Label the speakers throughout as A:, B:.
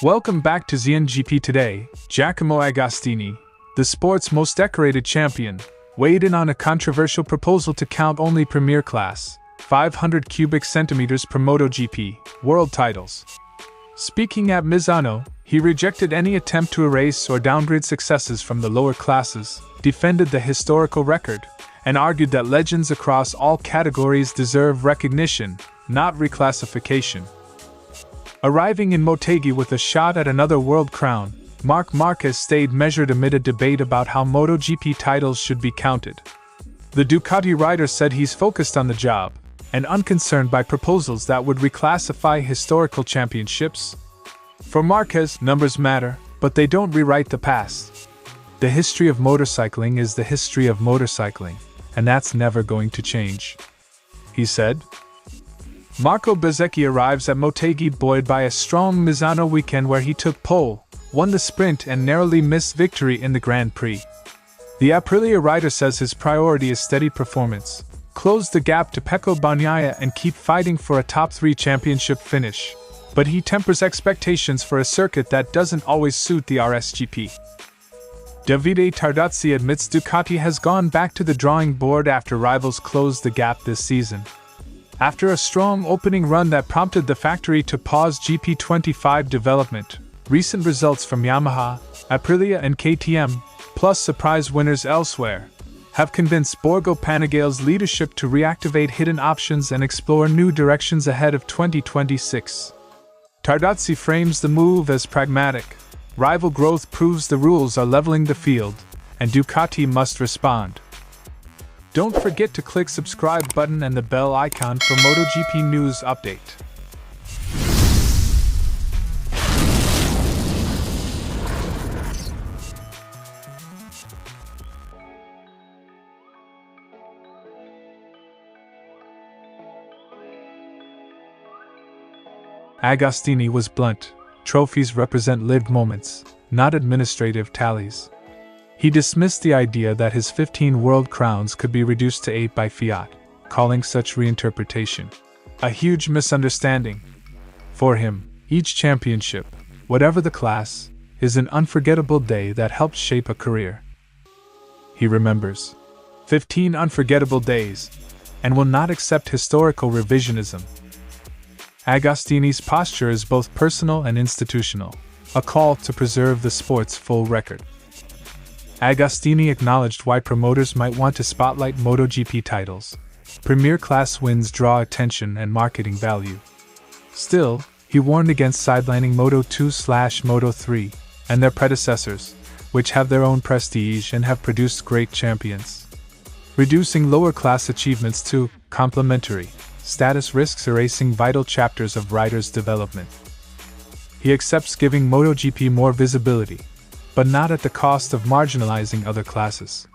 A: Welcome back to ZNGP Today. Giacomo Agostini, the sport's most decorated champion, weighed in on a controversial proposal to count only Premier Class, 500 cubic centimeters per MotoGP, world titles. Speaking at Misano, he rejected any attempt to erase or downgrade successes from the lower classes, defended the historical record, and argued that legends across all categories deserve recognition, not reclassification. Arriving in Motegi with a shot at another world crown, Marc Márquez stayed measured amid a debate about how MotoGP titles should be counted. The Ducati rider said he's focused on the job, and unconcerned by proposals that would reclassify historical championships. For Marquez, numbers matter, but they don't rewrite the past. The history of motorcycling is the history of motorcycling, and that's never going to change, he said. Marco Bezzechi arrives at Motegi buoyed by a strong Misano weekend where he took pole, won the sprint and narrowly missed victory in the Grand Prix. The Aprilia rider says his priority is steady performance, close the gap to Pecco Bagnaia and keep fighting for a top 3 championship finish, but he tempers expectations for a circuit that doesn't always suit the RSGP. Davide Tardozzi admits Ducati has gone back to the drawing board after rivals closed the gap this season. After a strong opening run that prompted the factory to pause GP25 development, recent results from Yamaha, Aprilia and KTM, plus surprise winners elsewhere, have convinced Borgo Panigale's leadership to reactivate hidden options and explore new directions ahead of 2026. Tardozzi frames the move as pragmatic. Rival growth proves the rules are leveling the field, and Ducati must respond. Don't forget to click subscribe button and the bell icon for MotoGP news update. Agostini was blunt. Trophies represent lived moments, not administrative tallies. He dismissed the idea that his 15 world crowns could be reduced to 8 by fiat, calling such reinterpretation a huge misunderstanding. For him, each championship, whatever the class, is an unforgettable day that helped shape a career. He remembers 15 unforgettable days and will not accept historical revisionism. Agostini's posture is both personal and institutional, a call to preserve the sport's full record. Agostini acknowledged why promoters might want to spotlight MotoGP titles. Premier class wins draw attention and marketing value. Still, he warned against sidelining Moto2/Moto3 and their predecessors, which have their own prestige and have produced great champions. Reducing lower class achievements to complementary status risks erasing vital chapters of riders' development. He accepts giving MotoGP more visibility, but not at the cost of marginalizing other classes.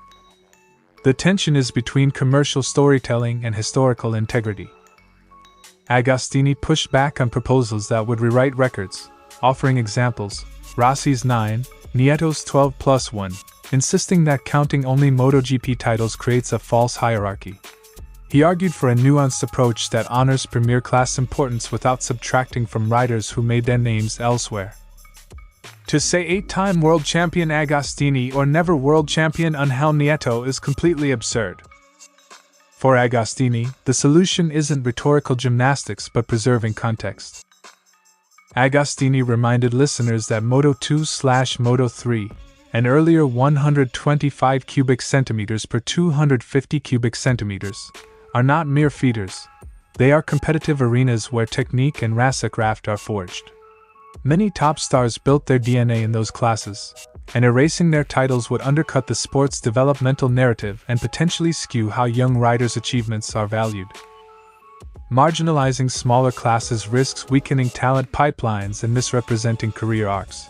A: The tension is between commercial storytelling and historical integrity. Agostini pushed back on proposals that would rewrite records, offering examples: Rossi's 9, Nieto's 12+1, insisting that counting only MotoGP titles creates a false hierarchy. He argued for a nuanced approach that honors premier class importance without subtracting from riders who made their names elsewhere. To say 8-time world champion Agostini or never world champion Angel Nieto is completely absurd. For Agostini, the solution isn't rhetorical gymnastics but preserving context. Agostini reminded listeners that Moto2/Moto3, and earlier 125 cubic centimeters per 250 cubic centimeters, are not mere feeders. They are competitive arenas where technique and racecraft are forged. Many top stars built their DNA in those classes, and erasing their titles would undercut the sport's developmental narrative and potentially skew how young riders' achievements are valued. Marginalizing smaller classes risks weakening talent pipelines and misrepresenting career arcs.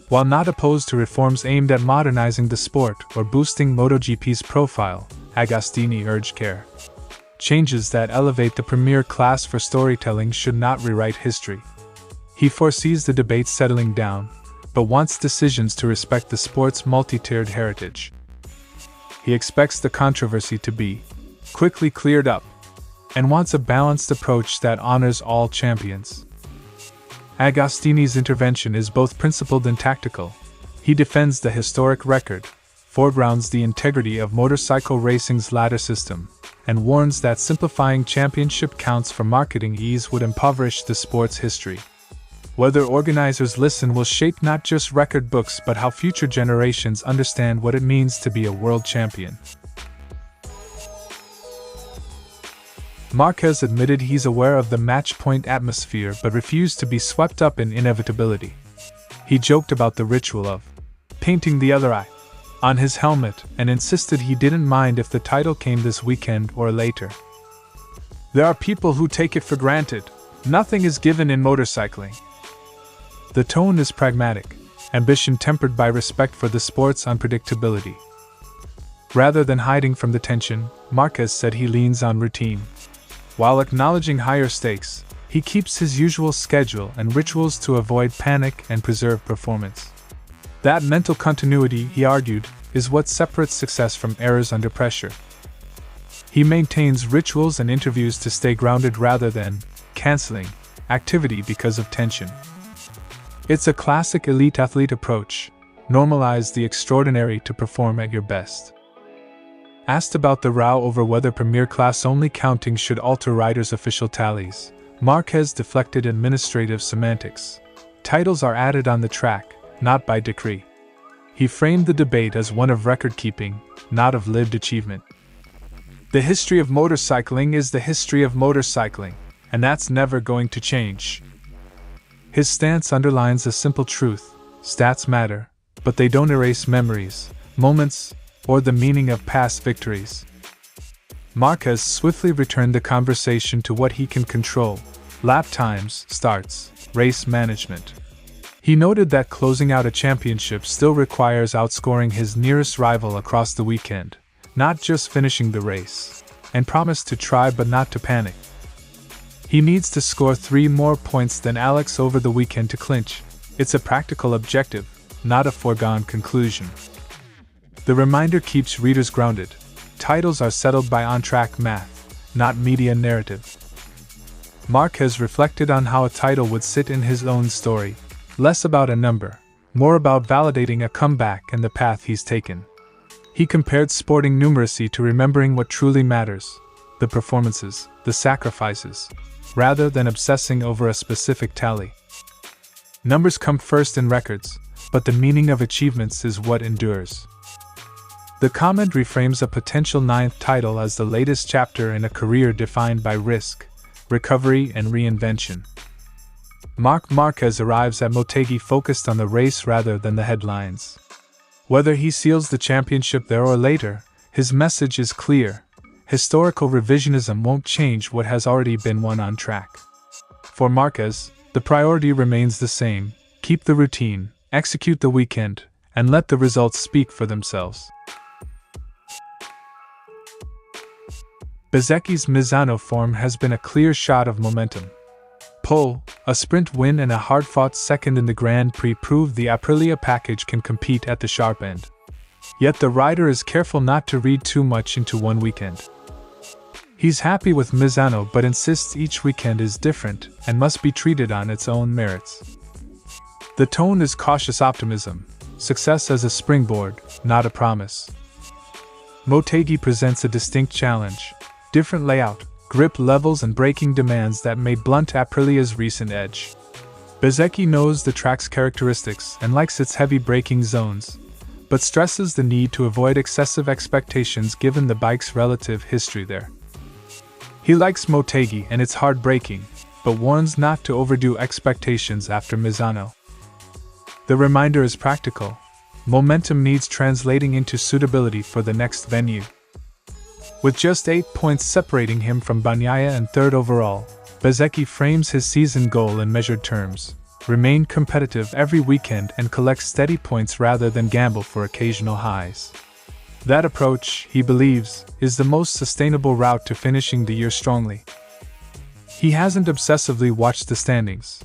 A: While not opposed to reforms aimed at modernizing the sport or boosting MotoGP's profile, Agostini urged care. Changes that elevate the premier class for storytelling should not rewrite history. He foresees the debate settling down, but wants decisions to respect the sport's multi-tiered heritage. He expects the controversy to be quickly cleared up, and wants a balanced approach that honors all champions. Agostini's intervention is both principled and tactical. He defends the historic record, foregrounds the integrity of motorcycle racing's ladder system, and warns that simplifying championship counts for marketing ease would impoverish the sport's history. Whether organizers listen will shape not just record books but how future generations understand what it means to be a world champion. Marquez admitted he's aware of the match point atmosphere but refused to be swept up in inevitability. He joked about the ritual of painting the other eye on his helmet and insisted he didn't mind if the title came this weekend or later. There are people who take it for granted. Nothing is given in motorcycling. The tone is pragmatic, ambition tempered by respect for the sport's unpredictability. Rather than hiding from the tension, Marquez said he leans on routine. While acknowledging higher stakes, he keeps his usual schedule and rituals to avoid panic and preserve performance. That mental continuity, he argued, is what separates success from errors under pressure. He maintains rituals and interviews to stay grounded rather than canceling activity because of tension. It's a classic elite athlete approach: normalize the extraordinary to perform at your best. Asked about the row over whether Premier Class only counting should alter riders' official tallies, Marquez deflected administrative semantics. Titles are added on the track, not by decree. He framed the debate as one of record-keeping, not of lived achievement. The history of motorcycling is the history of motorcycling, and that's never going to change. His stance underlines a simple truth: stats matter, but they don't erase memories, moments, or the meaning of past victories. Marquez swiftly returned the conversation to what he can control: lap times, starts, race management. He noted that closing out a championship still requires outscoring his nearest rival across the weekend, not just finishing the race, and promised to try but not to panic. He needs to score 3 more points than Alex over the weekend to clinch. It's a practical objective, not a foregone conclusion. The reminder keeps readers grounded. Titles are settled by on-track math, not media narrative. Marquez reflected on how a title would sit in his own story, less about a number, more about validating a comeback and the path he's taken. He compared sporting numeracy to remembering what truly matters: the performances, the sacrifices, rather than obsessing over a specific tally. Numbers come first in records, but the meaning of achievements is what endures. The comment reframes a potential 9th title as the latest chapter in a career defined by risk, recovery, and reinvention. Marc Márquez arrives at Motegi focused on the race rather than the headlines. Whether he seals the championship there or later, his message is clear: historical revisionism won't change what has already been won on track. For Marquez, the priority remains the same: keep the routine, execute the weekend, and let the results speak for themselves. Bezzechi's Misano form has been a clear shot of momentum. Pole, a sprint win and a hard-fought second in the Grand Prix prove the Aprilia package can compete at the sharp end. Yet the rider is careful not to read too much into one weekend. He's happy with Misano but insists each weekend is different and must be treated on its own merits. The tone is cautious optimism, success as a springboard, not a promise. Motegi presents a distinct challenge: different layout, grip levels and braking demands that may blunt Aprilia's recent edge. Bezzechi knows the track's characteristics and likes its heavy braking zones, but stresses the need to avoid excessive expectations given the bike's relative history there. He likes Motegi and its hard braking, but warns not to overdo expectations after Misano. The reminder is practical: momentum needs translating into suitability for the next venue. With just 8 points separating him from Bagnaia and 3rd overall, Bezzechi frames his season goal in measured terms: remain competitive every weekend and collect steady points rather than gamble for occasional highs. That approach, he believes, is the most sustainable route to finishing the year strongly. He hasn't obsessively watched the standings.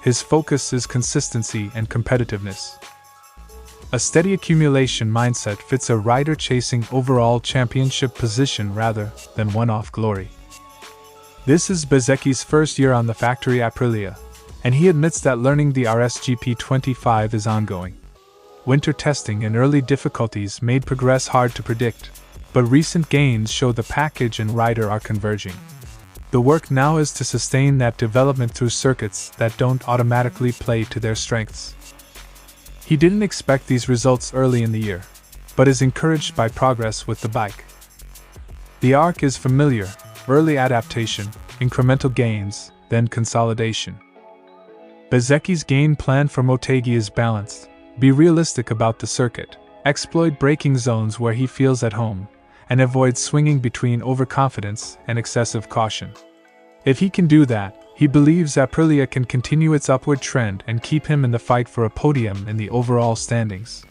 A: His focus is consistency and competitiveness. A steady accumulation mindset fits a rider chasing overall championship position rather than one-off glory. This is Bezzechi's first year on the factory Aprilia, and he admits that learning the RSGP 25 is ongoing. Winter testing and early difficulties made progress hard to predict, but recent gains show the package and rider are converging. The work now is to sustain that development through circuits that don't automatically play to their strengths. He didn't expect these results early in the year, but is encouraged by progress with the bike. The arc is familiar: early adaptation, incremental gains, then consolidation. Bezzechi's game plan for Motegi is balanced: be realistic about the circuit, exploit braking zones where he feels at home, and avoid swinging between overconfidence and excessive caution. If he can do that, he believes Aprilia can continue its upward trend and keep him in the fight for a podium in the overall standings.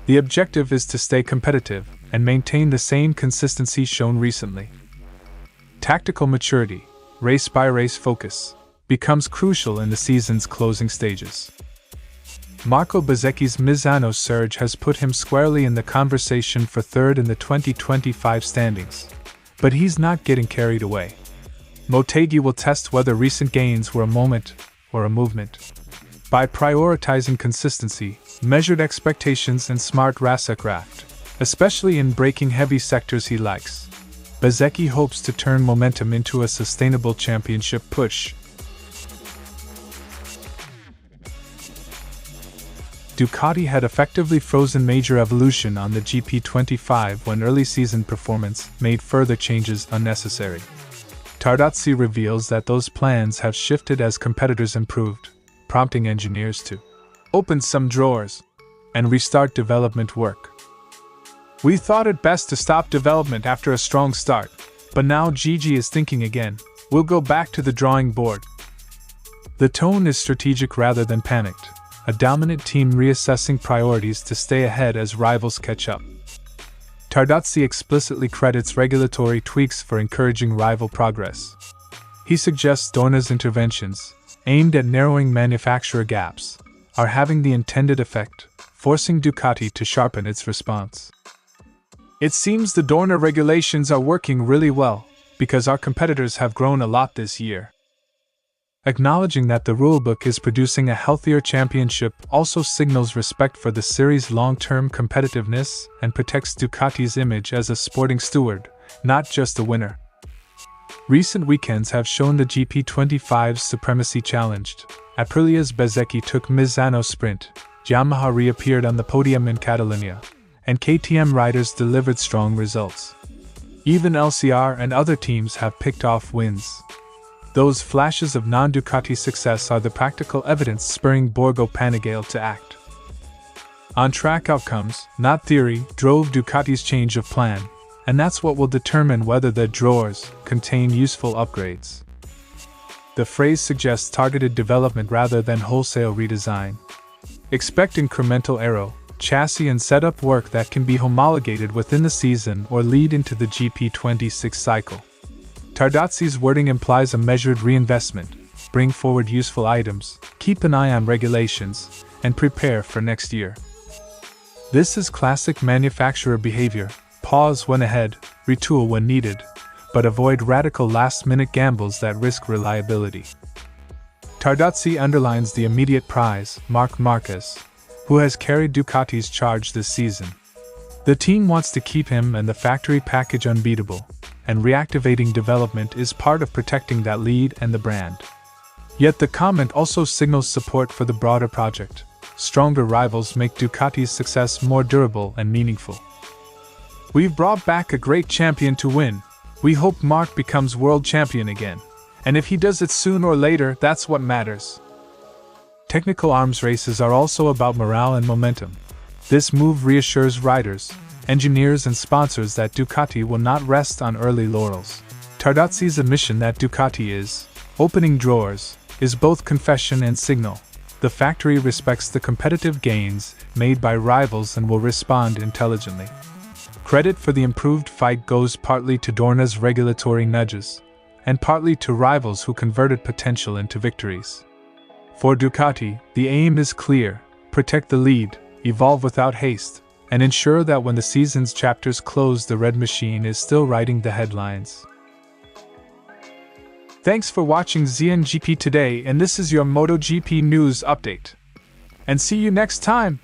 A: The objective is to stay competitive and maintain the same consistency shown recently. Tactical maturity, race-by-race focus, becomes crucial in the season's closing stages. Marco Bezzechi's Misano surge has put him squarely in the conversation for third in the 2025 standings, but he's not getting carried away. Motegi will test whether recent gains were a moment or a movement. By prioritizing consistency, measured expectations and smart racecraft, especially in braking heavy sectors he likes, Bezzechi hopes to turn momentum into a sustainable championship push. Ducati had effectively frozen major evolution on the GP25 when early season performance made further changes unnecessary. Tardozzi reveals that those plans have shifted as competitors improved, prompting engineers to open some drawers and restart development work. "We thought it best to stop development after a strong start, but now Gigi is thinking again. We'll go back to the drawing board." The tone is strategic rather than panicked, a dominant team reassessing priorities to stay ahead as rivals catch up. Tardozzi explicitly credits regulatory tweaks for encouraging rival progress. He suggests Dorna's interventions, aimed at narrowing manufacturer gaps, are having the intended effect, forcing Ducati to sharpen its response. "It seems the Dorna regulations are working really well, because our competitors have grown a lot this year." Acknowledging that the rulebook is producing a healthier championship also signals respect for the series' long-term competitiveness and protects Ducati's image as a sporting steward, not just a winner. Recent weekends have shown the GP25's supremacy challenged. Aprilia's Bezzechi took Misano sprint, Yamaha reappeared on the podium in Catalonia, and KTM riders delivered strong results. Even LCR and other teams have picked off wins. Those flashes of non-Ducati success are the practical evidence spurring Borgo Panigale to act. On-track outcomes, not theory, drove Ducati's change of plan, and that's what will determine whether the drawers contain useful upgrades. The phrase suggests targeted development rather than wholesale redesign. Expect incremental aero, chassis and setup work that can be homologated within the season or lead into the GP26 cycle. Tardozzi's wording implies a measured reinvestment: bring forward useful items, keep an eye on regulations, and prepare for next year. This is classic manufacturer behavior: pause when ahead, retool when needed, but avoid radical last-minute gambles that risk reliability. Tardozzi underlines the immediate prize, Marc Márquez, who has carried Ducati's charge this season. The team wants to keep him and the factory package unbeatable, and reactivating development is part of protecting that lead and the brand. Yet the comment also signals support for the broader project. Stronger rivals make Ducati's success more durable and meaningful. "We've brought back a great champion to win. We hope Marc becomes world champion again. And if he does it soon or later, that's what matters." Technical arms races are also about morale and momentum. This move reassures riders, engineers and sponsors that Ducati will not rest on early laurels. Tardozzi's admission that Ducati is opening drawers is both confession and signal. The factory respects the competitive gains made by rivals and will respond intelligently. Credit for the improved fight goes partly to Dorna's regulatory nudges, and partly to rivals who converted potential into victories. For Ducati, the aim is clear: protect the lead, evolve without haste, and ensure that when the season's chapters close, the red machine is still writing the headlines. Thanks for watching ZNGP Today, and this is your MotoGP news update. And see you next time!